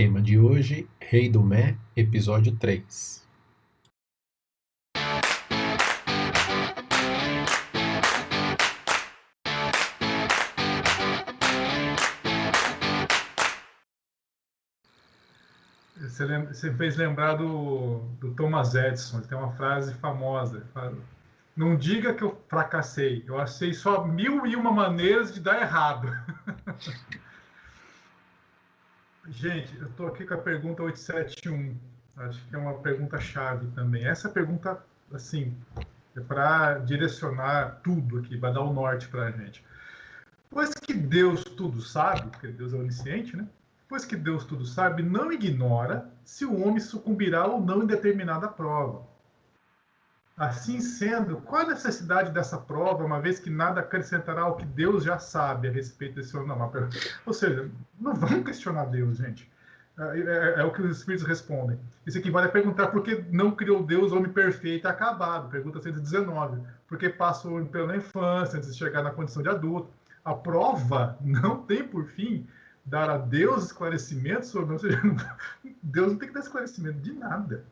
Tema de hoje, Rei do Mé, episódio 3. Você fez lembrar do Thomas Edison. Ele tem uma frase famosa. Ele fala, não diga que eu fracassei. Eu achei só 1001 maneiras de dar errado. Gente, eu estou aqui com a pergunta 871. Acho que é uma pergunta-chave também. Essa pergunta, assim, é para direcionar tudo aqui, vai dar o norte para a gente. Pois que Deus tudo sabe, porque Deus é onisciente, né? Pois que Deus tudo sabe, não ignora se o homem sucumbirá ou não em determinada prova. Assim sendo, qual a necessidade dessa prova, uma vez que nada acrescentará ao que Deus já sabe a respeito desse homem? Ou seja, não vamos questionar Deus, gente. É o que os Espíritos respondem. Isso equivale a perguntar por que não criou Deus homem perfeito e acabado. Pergunta 119. Por que passou pela infância antes de chegar na condição de adulto? A prova não tem por fim dar a Deus esclarecimento sobre... Ou seja, Deus não tem que dar esclarecimento de nada.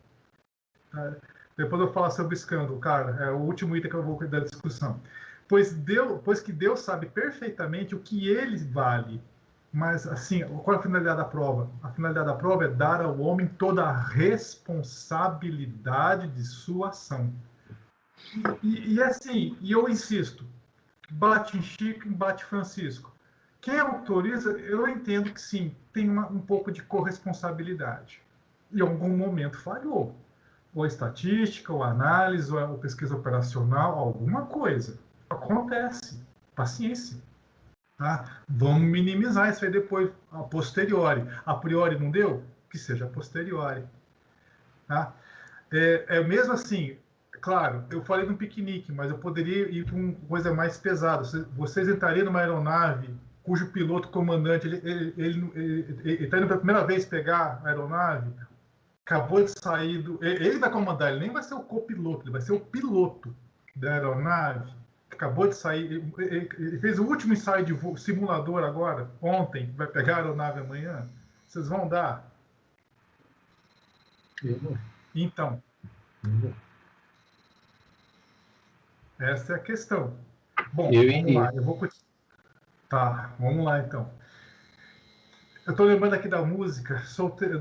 Depois eu vou falar sobre o escândalo, cara. É o último item que eu vou dar discussão. Pois que Deus sabe perfeitamente o que ele vale. Mas, assim, qual é a finalidade da prova? A finalidade da prova é dar ao homem toda a responsabilidade de sua ação. E assim, e eu insisto, bate em Chico e bate Francisco. Quem autoriza, eu entendo que sim, tem um pouco de corresponsabilidade. Em algum momento falhou. Ou estatística, ou análise, ou pesquisa operacional, alguma coisa. Acontece. Paciência. Tá? Vamos minimizar isso aí depois, a posteriori. A priori não deu? Que seja a posteriori. Tá? Mesmo assim, claro, eu falei de um piquenique, mas eu poderia ir para uma coisa mais pesada. Vocês entrariam numa aeronave cujo piloto comandante ele está indo pela primeira vez pegar a aeronave, acabou de sair do... Ele vai comandar, ele nem vai ser o copiloto, ele vai ser o piloto da aeronave. Acabou de sair, ele fez o último ensaio de voo, simulador agora, ontem, vai pegar a aeronave amanhã. Vocês vão dar? Eu vou. Então, essa é a questão. Bom, vamos lá. Tá, vamos lá então. Eu estou lembrando aqui da música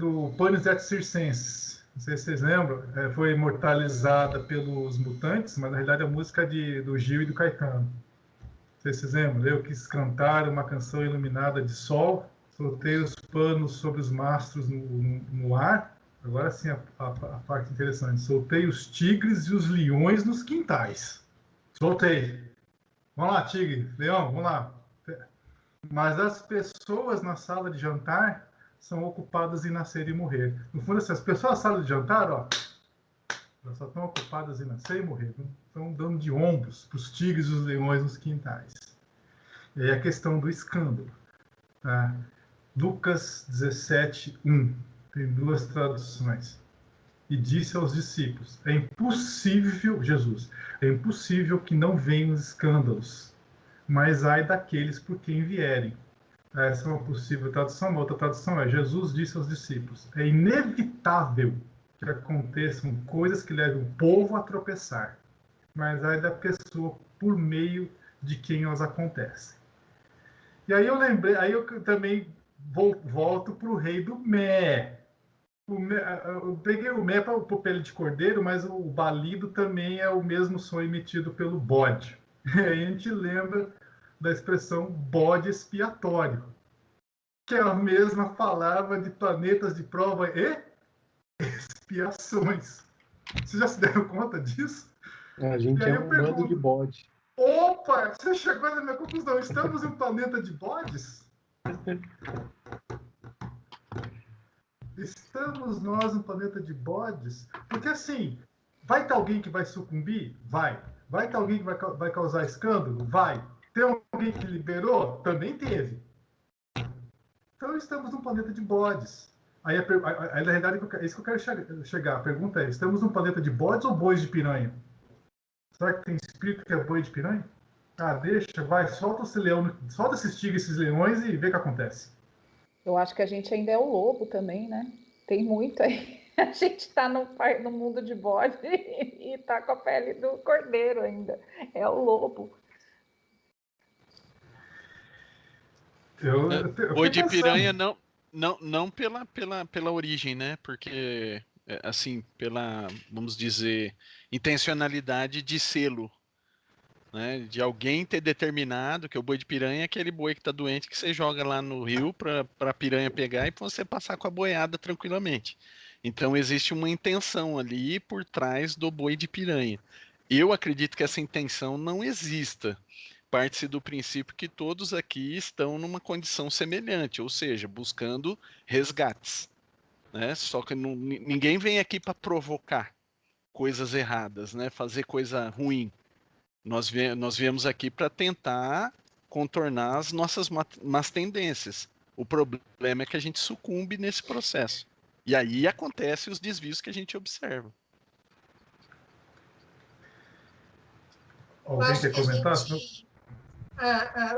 do Panis et Circenses. Não sei se vocês lembram. Foi imortalizada pelos Mutantes, mas na realidade é a música do Gil e do Caetano. Não sei se vocês lembram. Eu quis cantar uma canção iluminada de sol, soltei os panos sobre os mastros no ar. Agora sim a parte interessante. Soltei os tigres e os leões nos quintais. Soltei. Vamos lá, tigre, leão, vamos lá. Mas as pessoas na sala de jantar são ocupadas em nascer e morrer. No fundo, as pessoas na sala de jantar, ó, elas só estão ocupadas em nascer e morrer. Não estão dando de ombros para os tigres e os leões nos quintais. E aí a questão do escândalo. Tá? Lucas 17:1. Tem duas traduções. E disse aos discípulos, é impossível, Jesus, é impossível que não venham os escândalos, mas ai daqueles por quem vierem. Essa é uma possível tradução. Uma outra tradução é, Jesus disse aos discípulos, é inevitável que aconteçam coisas que levem o povo a tropeçar, mas ai da pessoa por meio de quem elas acontecem. E aí eu lembrei, aí eu também volto para o rei do Mé. Eu peguei o Mé para o pele de cordeiro, mas o balido também é o mesmo som emitido pelo bode. E aí a gente lembra da expressão bode expiatório, que é a mesma palavra de planetas de prova e expiações. Vocês já se deram conta disso? A gente é um bando de bode. Opa, você chegou na minha conclusão. Estamos em um planeta de bodes? Estamos nós no planeta de bodes? Porque assim, vai ter alguém que vai sucumbir? Vai. Vai ter alguém que vai causar escândalo? Vai. Tem alguém que liberou? Também teve. Então estamos num planeta de bodes. Aí na realidade é isso que eu quero chegar. A pergunta é, estamos num planeta de bodes ou bois de piranha? Será que tem espírito que é boi de piranha? Ah, deixa, vai, solta esse leão, solta esses tigres, esses leões e vê o que acontece. Eu acho que a gente ainda é o lobo também, né? Tem muito aí. A gente está no mundo de bode e está com a pele do cordeiro ainda. É o lobo. Boi de piranha não pela origem, né? Porque, assim, vamos dizer, intencionalidade de selo, né? De alguém ter determinado que o boi de piranha é aquele boi que está doente que você joga lá no rio para a piranha pegar e você passar com a boiada tranquilamente. Então existe uma intenção ali por trás do boi de piranha. Eu acredito que essa intenção não exista. Parte-se do princípio que todos aqui estão numa condição semelhante, ou seja, buscando resgates, né? Só que ninguém vem aqui para provocar coisas erradas, né? Fazer coisa ruim. Nós viemos aqui para tentar contornar as nossas más tendências. O problema é que a gente sucumbe nesse processo. E aí acontecem os desvios que a gente observa. Alguém quer comentar?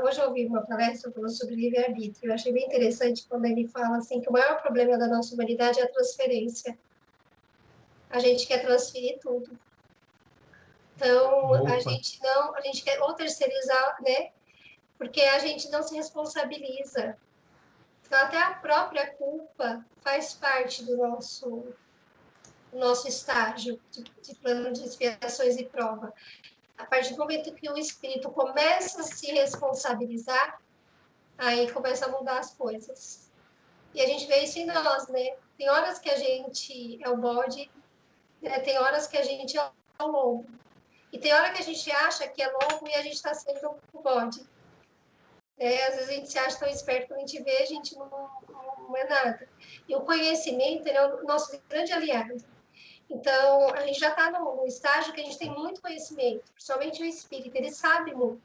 Hoje eu ouvi uma palestra falando sobre livre-arbítrio. Eu achei bem interessante quando ele fala assim que o maior problema da nossa humanidade é a transferência. A gente quer transferir tudo. Então, a gente quer ou terceirizar, né? Porque a gente não se responsabiliza. Então, até a própria culpa faz parte do nosso estágio de plano de expiações e prova. A partir do momento que o espírito começa a se responsabilizar, aí começa a mudar as coisas. E a gente vê isso em nós, né? Tem horas que a gente é o bode, né? Tem horas que a gente é o lobo. E tem hora que a gente acha que é lobo e a gente está sendo o bode. Às vezes a gente se acha tão esperto, quando a gente vê, a gente não é nada. E o conhecimento, ele é o nosso grande aliado. Então, a gente já está no estágio que a gente tem muito conhecimento, principalmente o espírito, ele sabe muito.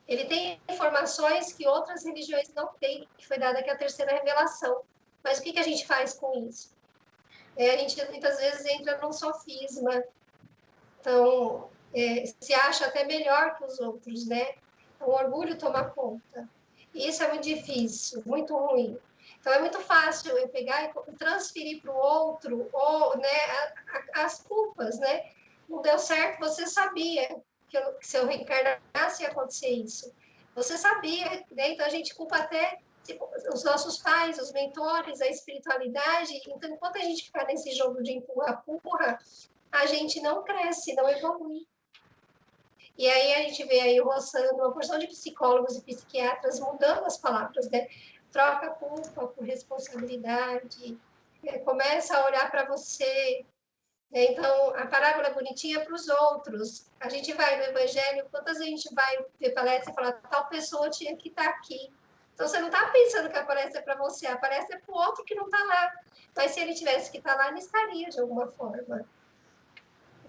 Ele tem informações que outras religiões não têm, que foi dada aqui a terceira revelação. Mas o que a gente faz com isso? A gente muitas vezes entra num sofisma, então se acha até melhor que os outros, né? O orgulho toma conta. E isso é muito difícil, muito ruim. Então, é muito fácil eu pegar e transferir para o outro, ou, né, as culpas, né? Não deu certo, você sabia que se eu reencarnasse ia acontecer isso. Você sabia, né? Então a gente culpa até tipo, os nossos pais, os mentores, a espiritualidade. Então, enquanto a gente ficar nesse jogo de empurra-empurra, a gente não cresce, não evolui. E aí a gente vê aí roçando uma porção de psicólogos e psiquiatras mudando as palavras, né? Troca culpa por responsabilidade, começa a olhar para você. Né? Então, a parábola bonitinha para os outros. A gente vai no Evangelho, quantas vezes a gente vai ver palestra e fala, tal pessoa tinha que estar aqui. Então, você não está pensando que a palestra é para você, a palestra é para o outro que não está lá. Mas se ele tivesse que estar lá, ele estaria de alguma forma.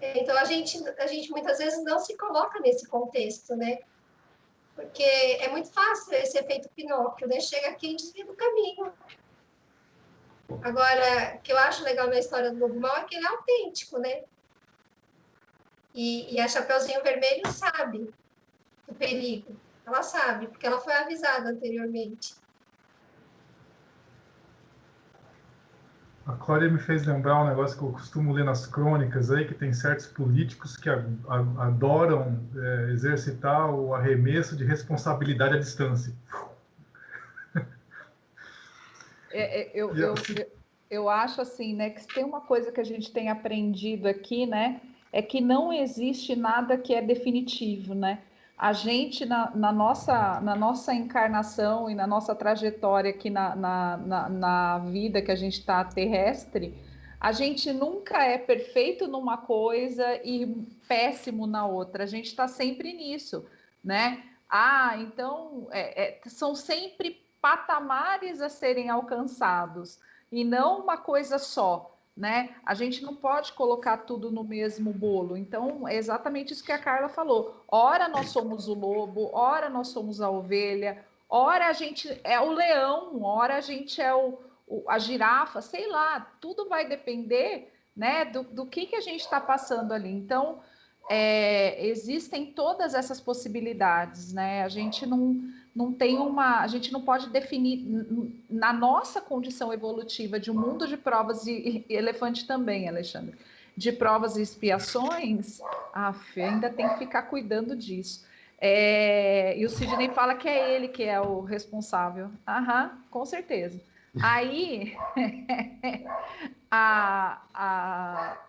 Então, a gente muitas vezes não se coloca nesse contexto, né? Porque é muito fácil esse efeito Pinóquio, né? Chega aqui e desvia do caminho. Agora, o que eu acho legal na história do Lobo Mau é que ele é autêntico, né? E a Chapeuzinho Vermelho sabe do perigo. Ela sabe, porque ela foi avisada anteriormente. A Cláudia me fez lembrar um negócio que eu costumo ler nas crônicas aí, que tem certos políticos que adoram exercitar o arremesso de responsabilidade à distância. Eu acho assim, né, que se tem uma coisa que a gente tem aprendido aqui, né, é que não existe nada que é definitivo, né? A gente, na nossa encarnação e na nossa trajetória aqui na vida que a gente está terrestre, a gente nunca é perfeito numa coisa e péssimo na outra. A gente está sempre nisso, né? Então, são sempre patamares a serem alcançados e não uma coisa só, né? A gente não pode colocar tudo no mesmo bolo. Então, é exatamente isso que a Carla falou. Ora nós somos o lobo, ora nós somos a ovelha, ora a gente é o leão, ora a gente é a girafa, sei lá, tudo vai depender, né, do que a gente está passando ali. Então, existem todas essas possibilidades, né? A gente não tem a gente não pode definir na nossa condição evolutiva de um mundo de provas e elefante também, Alexandre, de provas e expiações, ainda tem que ficar cuidando disso. E o Sidney fala que é ele que é o responsável. Com certeza. Aí,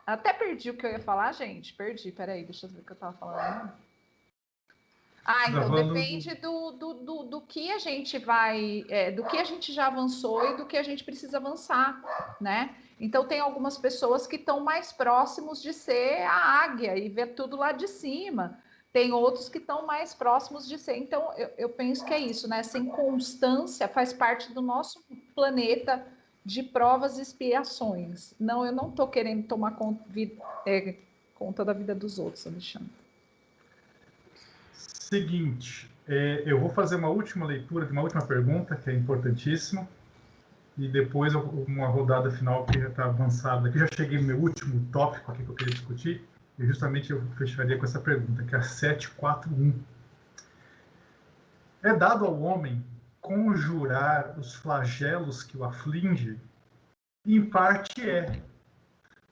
até perdi o que eu ia falar, gente. Perdi, peraí, deixa eu ver o que eu estava falando. Então depende do que a gente vai, do que a gente já avançou e do que a gente precisa avançar, né? Então tem algumas pessoas que estão mais próximos de ser a águia e ver tudo lá de cima. Tem outros que estão mais próximos de ser. Então eu penso que é isso, né? Essa inconstância faz parte do nosso planeta de provas e expiações. Não, eu não estou querendo tomar conta da vida dos outros, Alexandre. Seguinte, eu vou fazer uma última leitura de uma última pergunta, que é importantíssima, e depois uma rodada final que já está avançada. Aqui já cheguei no meu último tópico aqui que eu queria discutir, e justamente eu fecharia com essa pergunta, que é a 741. É dado ao homem conjurar os flagelos que o aflige? Em parte é.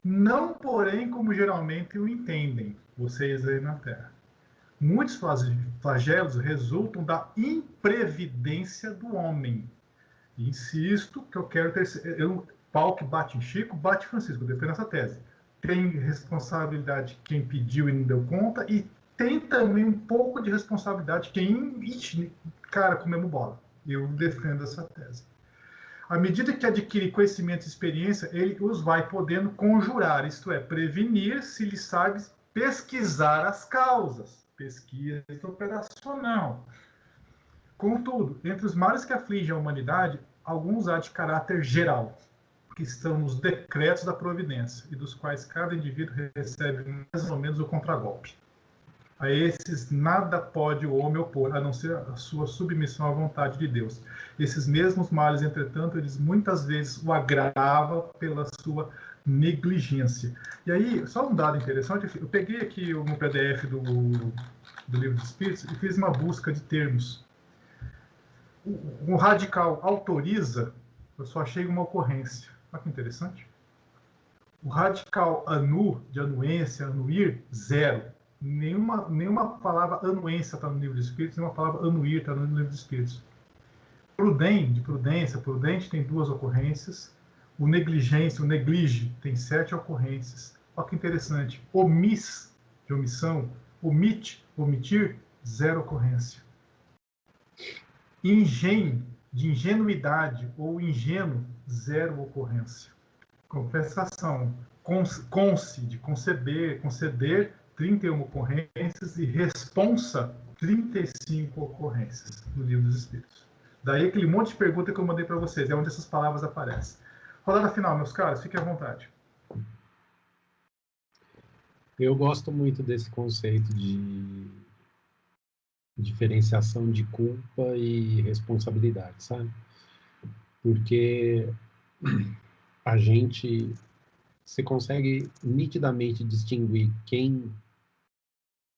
Não, porém, como geralmente o entendem, vocês aí na Terra. Muitos flagelos resultam da imprevidência do homem. Insisto que eu quero ter... Pau que bate em Chico, bate em Francisco. Eu defendo essa tese. Tem responsabilidade quem pediu e não deu conta, e tem também um pouco de responsabilidade quem... Cara, comemos bola. Eu defendo essa tese. À medida que adquire conhecimento e experiência, ele os vai podendo conjurar, isto é, prevenir se lhe sabe pesquisar as causas. Pesquisa operacional. Contudo, entre os males que afligem a humanidade, alguns há de caráter geral, que estão nos decretos da providência, e dos quais cada indivíduo recebe mais ou menos o contragolpe. A esses nada pode o homem opor, a não ser a sua submissão à vontade de Deus. Esses mesmos males, entretanto, eles muitas vezes o agrava pela sua negligência. E aí, só um dado interessante, eu peguei aqui no PDF do Livro dos Espíritos e fiz uma busca de termos. O radical autoriza, eu só achei uma ocorrência. Olha que interessante. O radical anu, de anuência, anuir, zero. Nenhuma palavra anuência está no Livro dos Espíritos, nenhuma palavra anuir está no Livro dos Espíritos. De prudência, prudente tem 2 ocorrências. O negligência, o neglige, tem 7 ocorrências. Olha que interessante. Omis, de omissão, omite, omitir, 0 ocorrência. Ingênuo, de ingenuidade ou ingênuo, 0 ocorrência. Compensação, conce, de conceber, conceder, 31 ocorrências, e responsa, 35 ocorrências no Livro dos Espíritos. Daí aquele monte de pergunta que eu mandei para vocês, é onde essas palavras aparecem. Rodada final, meus caros, fiquem à vontade. Eu gosto muito desse conceito de diferenciação de culpa e responsabilidade, sabe? Porque você consegue nitidamente distinguir quem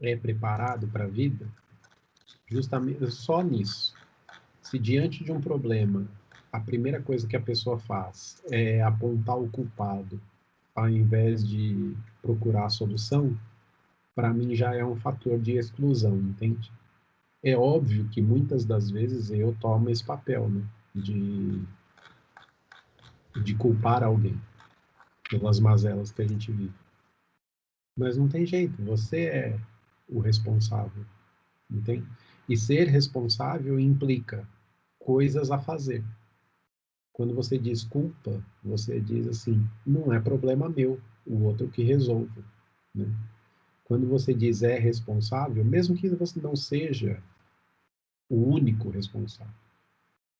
é preparado para a vida justamente só nisso. Se diante de um problema, a primeira coisa que a pessoa faz é apontar o culpado, ao invés de procurar a solução, para mim já é um fator de exclusão, entende? É óbvio que muitas das vezes eu tomo esse papel, né, de culpar alguém pelas mazelas que a gente vive. Mas não tem jeito, você é o responsável, entende? E ser responsável implica coisas a fazer. Quando você diz culpa, você diz assim, não é problema meu, o outro que resolve, né? Quando você diz é responsável, mesmo que você não seja o único responsável,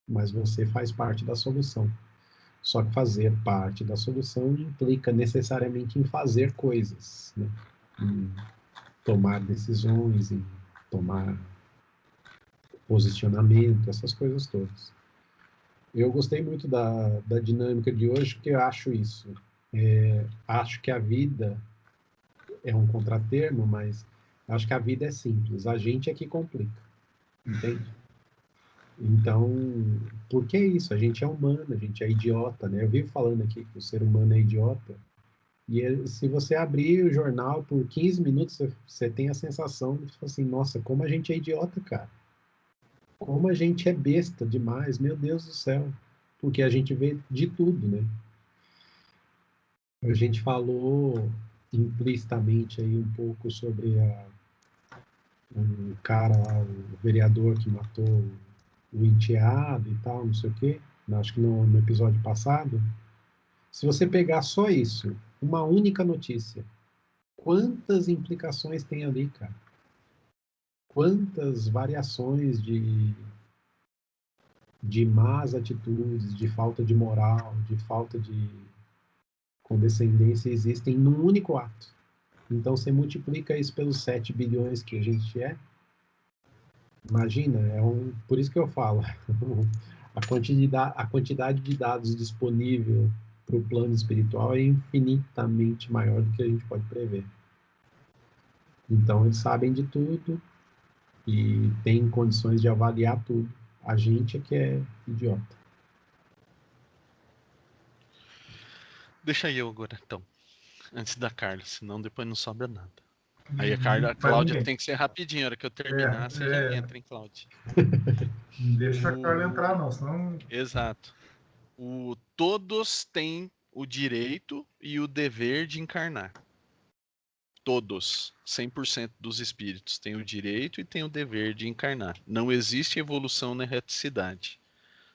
mas você faz parte da solução. Só que fazer parte da solução implica necessariamente em fazer coisas, né? Em tomar decisões, em tomar posicionamento, essas coisas todas. Eu gostei muito da dinâmica de hoje, porque eu acho isso. Acho que a vida é um contratermo, mas acho que a vida é simples. A gente é que complica, entende? Então, por que isso? A gente é humano, a gente é idiota, né? Eu vivo falando aqui que o ser humano é idiota. E se você abrir o jornal por 15 minutos, você tem a sensação de assim, nossa, como a gente é idiota, cara. Como a gente é besta demais, meu Deus do céu. Porque a gente vê de tudo, né? A gente falou implicitamente aí um pouco sobre o cara lá, o vereador que matou o enteado e tal, não sei o quê. Acho que no episódio passado. Se você pegar só isso, uma única notícia, quantas implicações tem ali, cara? Quantas variações de más atitudes, de falta de moral, de falta de condescendência existem num único ato. Então você multiplica isso pelos 7 bilhões que a gente é. Imagina, por isso que eu falo, a quantidade de dados disponível para o plano espiritual é infinitamente maior do que a gente pode prever. Então eles sabem de tudo e têm condições de avaliar tudo. A gente é que é idiota. Deixa eu agora, então. Antes da Carla, senão depois não sobra nada. Aí a Pra Cláudia ninguém. tem que ser rapidinho. A hora que eu terminar, você já entra, hein, Cláudia? Não deixa a Carla entrar, não, senão. Exato. Todos têm o direito e o dever de encarnar. Todos, 100% dos espíritos têm o direito e têm o dever de encarnar. Não existe evolução na erraticidade.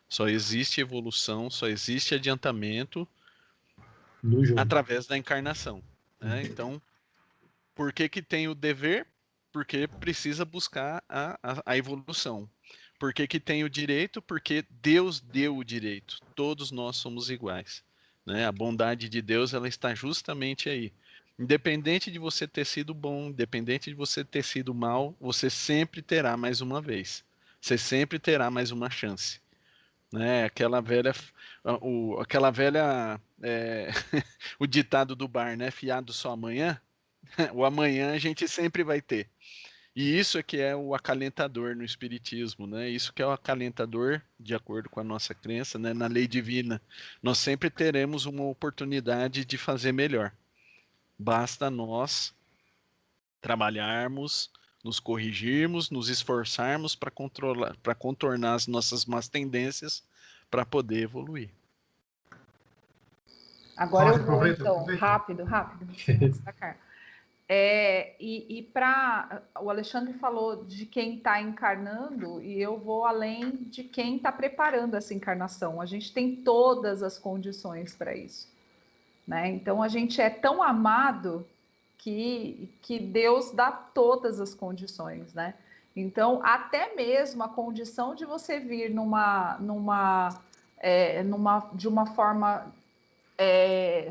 Só existe evolução, só existe adiantamento através da encarnação. Né? Então, por que tem o dever? Porque precisa buscar a evolução. Por que tem o direito? Porque Deus deu o direito. Todos nós somos iguais. Né? A bondade de Deus ela está justamente aí. Independente de você ter sido bom, independente de você ter sido mal, você sempre terá mais uma vez. Você sempre terá mais uma chance. Né? Aquela velha o ditado do bar, né? Fiado só amanhã. O amanhã a gente sempre vai ter. E isso é que é o acalentador no espiritismo, né? Isso que é o acalentador, de acordo com a nossa crença, né? Na lei divina. Nós sempre teremos uma oportunidade de fazer melhor. Basta nós trabalharmos, nos corrigirmos, nos esforçarmos para contornar as nossas más tendências para poder evoluir. Agora eu vou, então, rápido, destacar. O Alexandre falou de quem está encarnando, e eu vou além de quem está preparando essa encarnação. A gente tem todas as condições para isso. Né? Então, a gente é tão amado que Deus dá todas as condições. Né? Então, até mesmo a condição de você vir de uma forma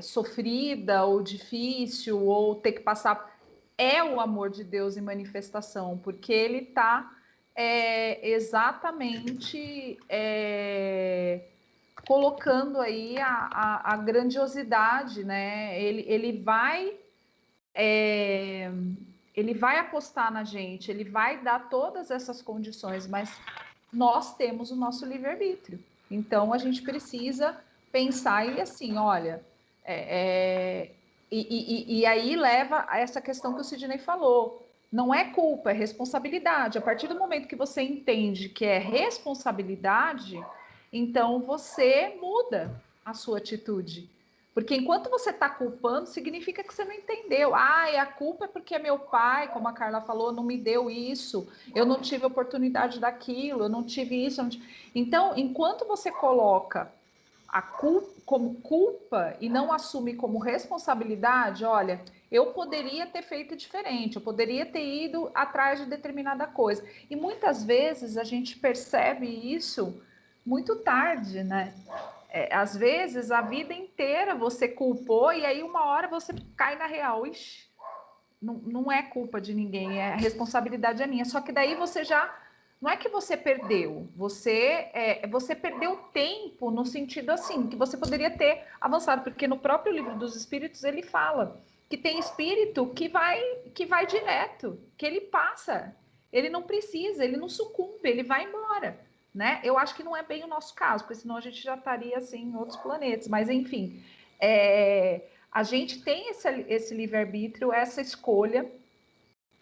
sofrida ou difícil, ou ter que passar, é o amor de Deus em manifestação, porque ele está exatamente colocando aí a grandiosidade, né? Ele vai apostar na gente, ele vai dar todas essas condições, mas nós temos o nosso livre-arbítrio. Então, a gente precisa pensar e assim, olha, e aí leva a essa questão que o Sidney falou. Não é culpa, é responsabilidade. A partir do momento que você entende que é responsabilidade, então você muda a sua atitude. Porque enquanto você está culpando, significa que você não entendeu. A culpa é porque meu pai, como a Carla falou, não me deu isso, eu não tive oportunidade daquilo, eu não tive isso. Então, enquanto você coloca a culpa como culpa e não assume como responsabilidade, olha, eu poderia ter feito diferente, eu poderia ter ido atrás de determinada coisa. E muitas vezes a gente percebe isso muito tarde, né? Às vezes a vida inteira você culpou e aí uma hora você cai na real. Ixi, não é culpa de ninguém, a responsabilidade é minha. Só que daí você já não é que você perdeu, você perdeu tempo no sentido assim, que você poderia ter avançado, porque no próprio livro dos Espíritos ele fala que tem espírito que vai direto, que ele passa, ele não precisa, ele não sucumbe, ele vai embora. né? Eu acho que não é bem o nosso caso, porque senão a gente já estaria assim em outros planetas. Mas enfim, a gente tem esse livre-arbítrio, essa escolha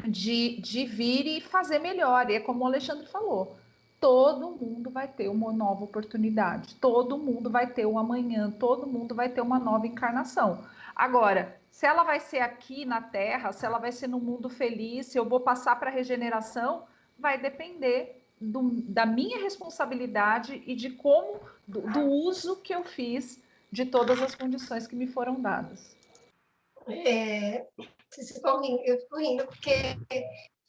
de vir e fazer melhor. E é como o Alexandre falou, todo mundo vai ter uma nova oportunidade, todo mundo vai ter um amanhã, todo mundo vai ter uma nova encarnação. Agora, se ela vai ser aqui na Terra, se ela vai ser no mundo feliz, se eu vou passar para a regeneração, vai depender da minha responsabilidade e de como, do uso que eu fiz de todas as condições que me foram dadas. Vocês ficam rindo, eu fico rindo porque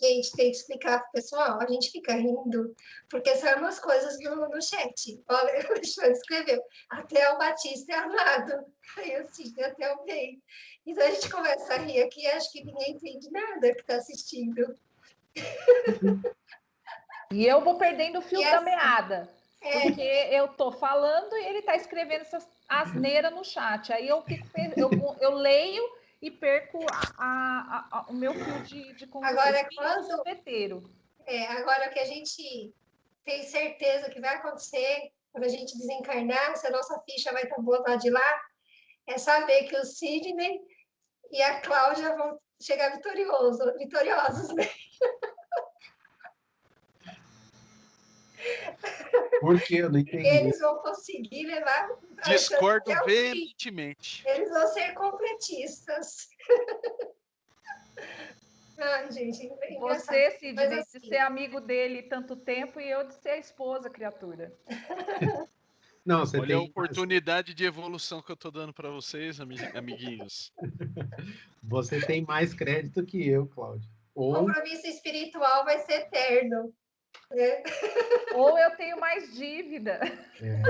a gente tem que explicar para o pessoal, a gente fica rindo, porque são umas coisas no chat. Olha, o Alexandre escreveu, até o Batista é amado, aí eu assisto até o bem. Então a gente começa a rir aqui, acho que ninguém entende nada que está assistindo. E eu vou perdendo o fio da meada. Porque eu tô falando e ele tá escrevendo essas asneiras no chat. Aí eu eu leio e perco o meu fio de condução. Agora, agora o que a gente tem certeza que vai acontecer quando a gente desencarnar, se a nossa ficha vai estar boa lá de lá, é saber que o Sidney e a Cláudia vão chegar vitoriosos, né? Por que? Eu não entendi. Eles vão conseguir levar... Discordo veementemente. Eles vão ser completistas. Ai, gente, você, Sidney, assim, de ser amigo dele tanto tempo e eu de ser a esposa, criatura. Não, você Olha tem a oportunidade de evolução que eu tô dando para vocês, amiguinhos. Você tem mais crédito que eu, Cláudio. O compromisso espiritual vai ser eterno. Né? Ou eu tenho mais dívida. Pode ser.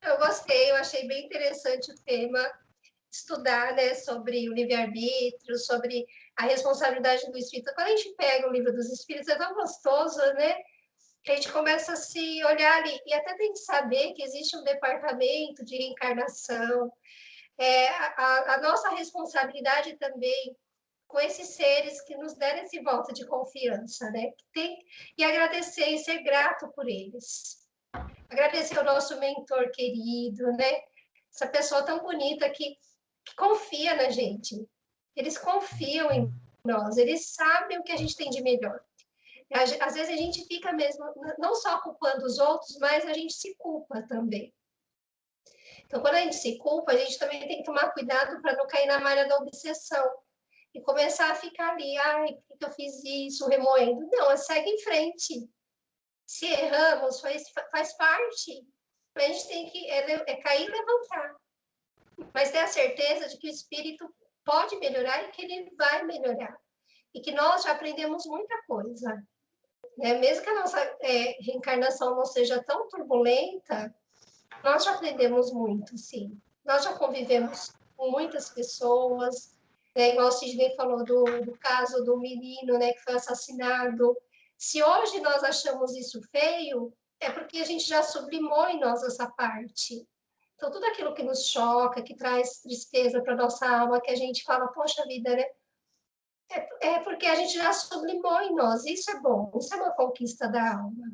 Eu gostei, eu achei bem interessante o tema, estudar, né, sobre o livre-arbítrio, sobre a responsabilidade do espírito. Quando a gente pega o livro dos espíritos, é tão gostoso, né? Que a gente começa a se olhar ali, e até tem que saber que existe um departamento de reencarnação, a nossa responsabilidade também com esses seres que nos deram esse voto de confiança, né? E agradecer e ser grato por eles. Agradecer ao nosso mentor querido, né? Essa pessoa tão bonita que confia na gente. Eles confiam em nós, eles sabem o que a gente tem de melhor. Às vezes a gente fica mesmo, não só culpando os outros, mas a gente se culpa também. Então, quando a gente se culpa, a gente também tem que tomar cuidado para não cair na malha da obsessão e começar a ficar ali, ai, por que eu fiz isso, remoendo? Não, segue em frente. Se erramos, faz parte. A gente tem que cair e levantar. Mas ter a certeza de que o espírito pode melhorar e que ele vai melhorar. E que nós já aprendemos muita coisa. Né? Mesmo que a nossa reencarnação não seja tão turbulenta, nós já aprendemos muito, sim. Nós já convivemos com muitas pessoas, né? Igual o Sidney falou do caso do menino, né, que foi assassinado. Se hoje nós achamos isso feio, é porque a gente já sublimou em nós essa parte. Então, tudo aquilo que nos choca, que traz tristeza para a nossa alma, que a gente fala, poxa vida, né? É porque a gente já sublimou em nós. Isso é bom, isso é uma conquista da alma.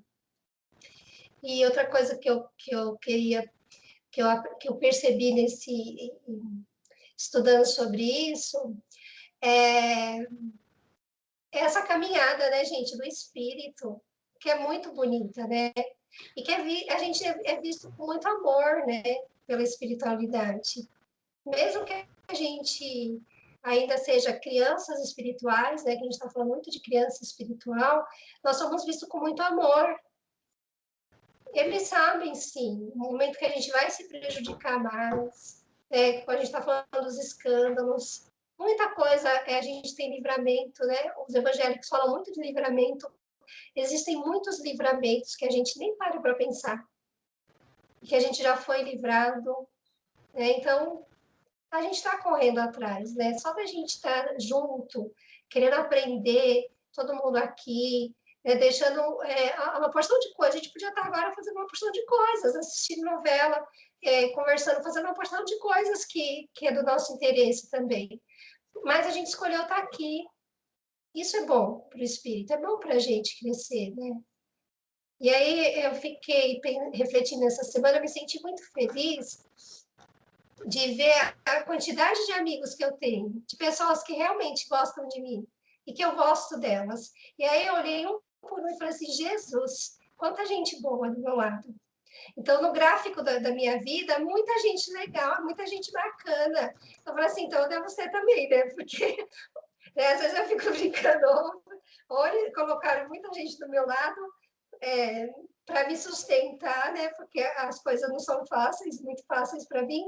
E outra coisa que eu queria, que eu percebi estudando sobre isso, é essa caminhada, né, gente, do espírito, que é muito bonita, né? E que a gente é visto com muito amor, né, pela espiritualidade. Mesmo que a gente ainda seja crianças espirituais, né, que a gente está falando muito de criança espiritual, nós somos vistos com muito amor. Eles sabem, sim, no momento que a gente vai se prejudicar mais, né, quando a gente está falando dos escândalos, muita coisa, a gente tem livramento, né? Os evangélicos falam muito de livramento. Existem muitos livramentos que a gente nem para pensar, que a gente já foi livrado, né? Então, a gente está correndo atrás, né? Só da gente estar junto, querendo aprender, todo mundo aqui, né? Deixando uma porção de coisas. A gente podia estar agora fazendo uma porção de coisas, assistindo novela, conversando, fazendo uma porção de coisas que é do nosso interesse também. Mas a gente escolheu estar aqui, Isso é bom para o espírito, é bom para a gente crescer, né? E aí eu fiquei refletindo essa semana, eu me senti muito feliz de ver a quantidade de amigos que eu tenho, de pessoas que realmente gostam de mim e que eu gosto delas. E aí eu olhei um por um e falei assim, Jesus, quanta gente boa do meu lado. Então, no gráfico da minha vida, muita gente legal, muita gente bacana. Eu falei assim, então eu devo ser também, né? Porque às vezes eu fico brincando, olha, colocaram muita gente do meu lado para me sustentar, né? Porque as coisas não são fáceis, muito fáceis para mim,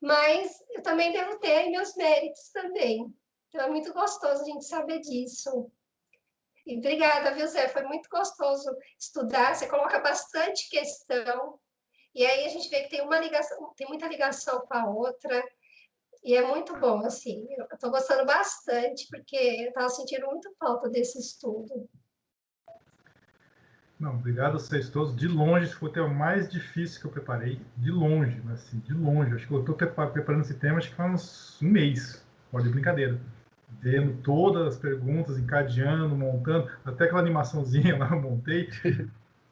mas eu também devo ter aí meus méritos também. Então é muito gostoso a gente saber disso. E obrigada, viu, Zé? Foi muito gostoso estudar. Você coloca bastante questão, e aí a gente vê que tem uma ligação, tem muita ligação com a outra, e é muito bom, assim. Eu estou gostando bastante, porque eu estava sentindo muito falta desse estudo. Não, obrigado a vocês todos. De longe, esse foi o tema mais difícil que eu preparei. De longe, mas assim, de longe. Acho que eu estou preparando esse tema, acho que faz um mês. Pode brincadeira. Vendo todas as perguntas, encadeando, montando. Até aquela animaçãozinha lá eu montei.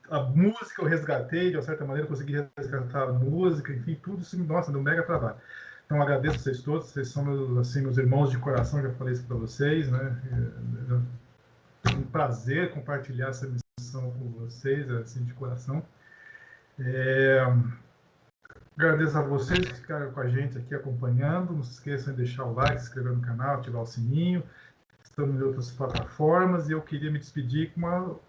A música eu resgatei, de uma certa maneira, consegui resgatar a música. Enfim, tudo isso, nossa, deu mega trabalho. Então, agradeço a vocês todos. Vocês são meus irmãos de coração, já falei isso para vocês, né? É um prazer compartilhar essa missão com vocês, assim, de coração. Agradeço a vocês que ficaram com a gente aqui acompanhando. Não se esqueçam de deixar o like, se inscrever no canal, ativar o sininho. Estamos em outras plataformas e eu queria me despedir com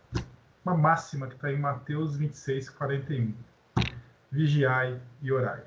uma máxima que está em Mateus 26, 41. Vigiai e orai.